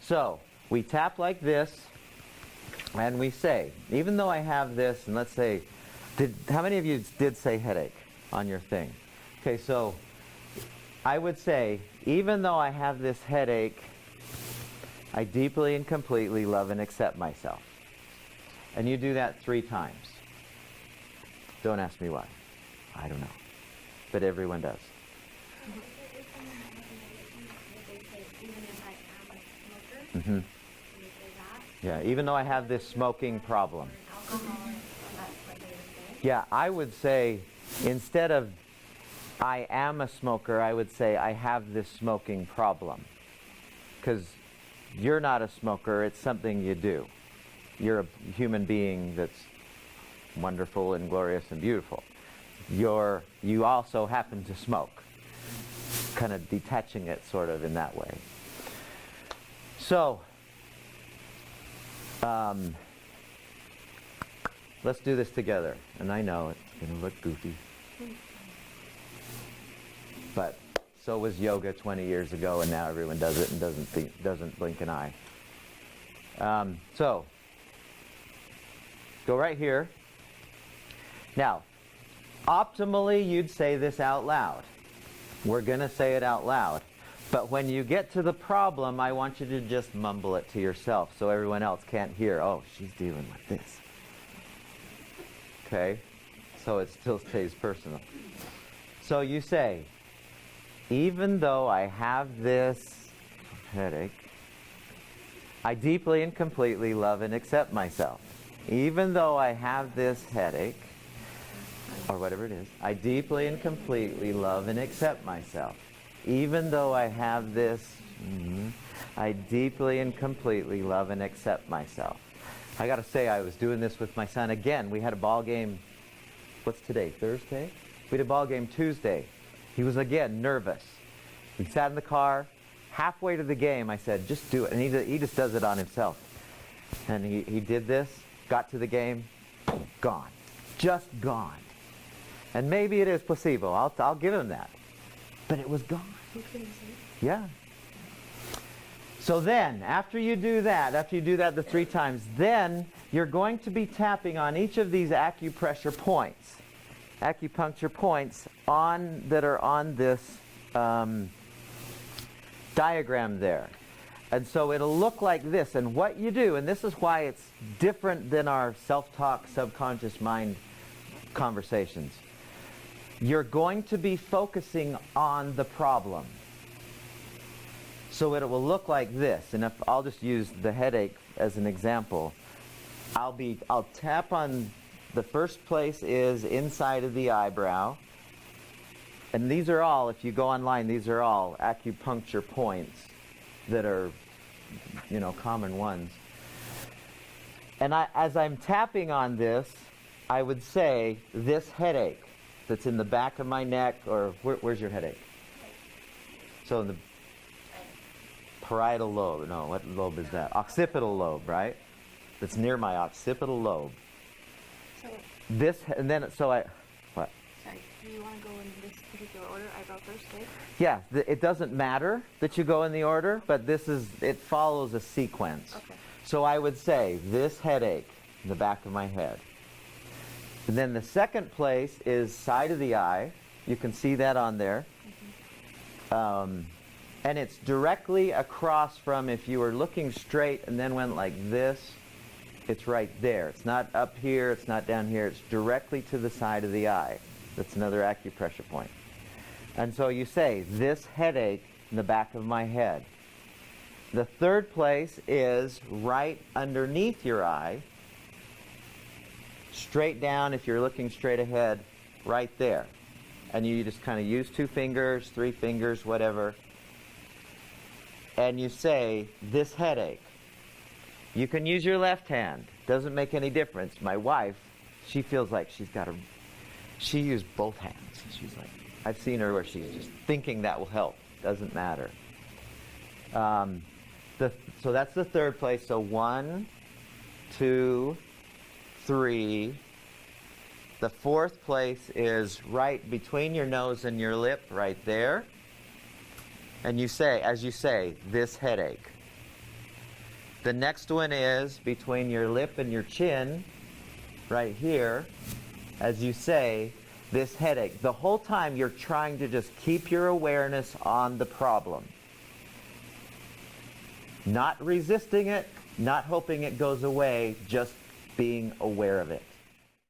So we tap like this, and we say, even though I have this, and let's say, how many of you did say headache on your thing? Okay, so I would say, even though I have this headache, I deeply and completely love and accept myself. And you do that 3 times. Don't ask me why. I don't know. But everyone does. Mm-hmm. Yeah, even though I have this smoking problem. Yeah, I would say, instead of I am a smoker, I would say I have this smoking problem. Because you're not a smoker, it's something you do. You're a human being that's wonderful and glorious and beautiful. You also happen to smoke. Kind of detaching it sort of in that way. So, let's do this together. And I know it's going to look goofy. But so was yoga 20 years ago, and now everyone does it and doesn't blink an eye. So, go right here. Now, optimally, you'd say this out loud. We're going to say it out loud. But when you get to the problem, I want you to just mumble it to yourself so everyone else can't hear, oh, she's dealing with this. Okay? So it still stays personal. So you say, even though I have this headache, I deeply and completely love and accept myself. Even though I have this headache, or whatever it is, I deeply and completely love and accept myself. Even though I have this, I deeply and completely love and accept myself. I got to say, I was doing this with my son again. We had a ball game, what's today, Thursday? We had a ball game Tuesday. He was again nervous. He sat in the car. Halfway to the game, I said, just do it. And he just does it on himself. And he did this, got to the game, gone. Just gone. And maybe it is placebo. I'll give him that. But it was gone. Yeah. So then, after you do that the 3 times, then you're going to be tapping on each of these acupuncture points that are on this diagram there. And so it'll look like this. And what you do, and this is why it's different than our self-talk, subconscious mind conversations. You're going to be focusing on the problem. So it will look like this. And if I'll just use the headache as an example. I'll tap on the first place is inside of the eyebrow. And these are all, if you go online, these are all acupuncture points that are, common ones. And as I'm tapping on this, I would say this headache that's in the back of my neck, or where's your headache? So in the parietal lobe. No, what lobe is that? Occipital lobe, right? That's near my occipital lobe. So this, and then, what? Sorry, do you want to go in this particular order? Eyebrow first, right? Yeah, it doesn't matter that you go in the order, but it follows a sequence. Okay. So I would say this headache in the back of my head. And then the second place is side of the eye. You can see that on there. Mm-hmm. And it's directly across from, if you were looking straight and then went like this, it's right there. It's not up here, it's not down here, it's directly to the side of the eye. That's another acupressure point. And so you say, this headache in the back of my head. The third place is right underneath your eye, straight down if you're looking straight ahead, right there. And you just kind of use 2 fingers, 3 fingers, whatever. And you say, this headache. You can use your left hand. Doesn't make any difference. My wife, she feels like she used both hands. She's like, I've seen her where she's just thinking that will help. Doesn't matter. So that's the third place. So 1, 2, 3. The fourth place is right between your nose and your lip, right there. And you say, as you say, this headache. The next one is between your lip and your chin, right here, as you say, this headache. The whole time you're trying to just keep your awareness on the problem. Not resisting it, not hoping it goes away, just being aware of it.